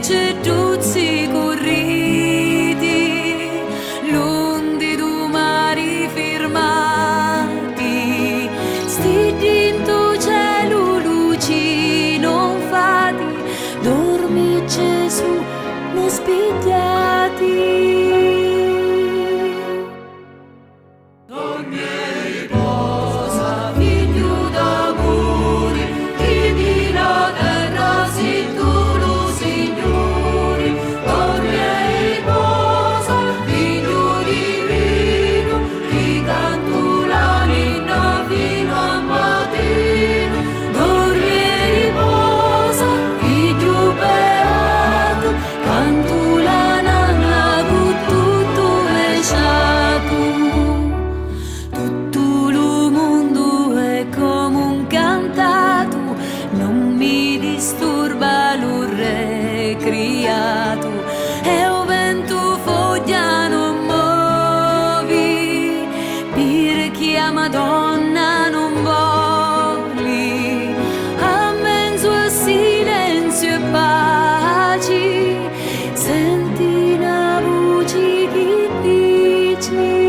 ceduzzi corriti, l'ondi du mari firmati, sti dinto cielo luci non fati, dormi Gesù, non spigliati. Criato e o vento foglia non muovi perché a Madonna non voli a mezzo a silenzio e pace senti una voce che dice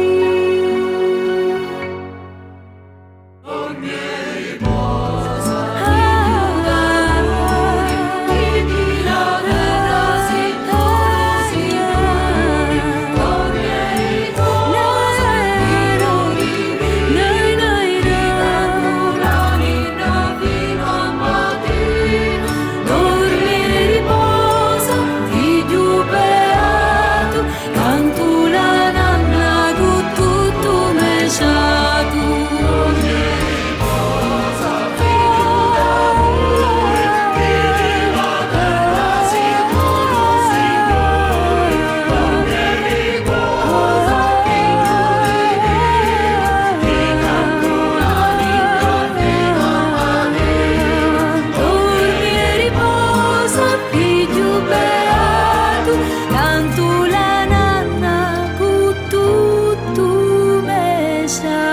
canto la nanna con tutto me sa.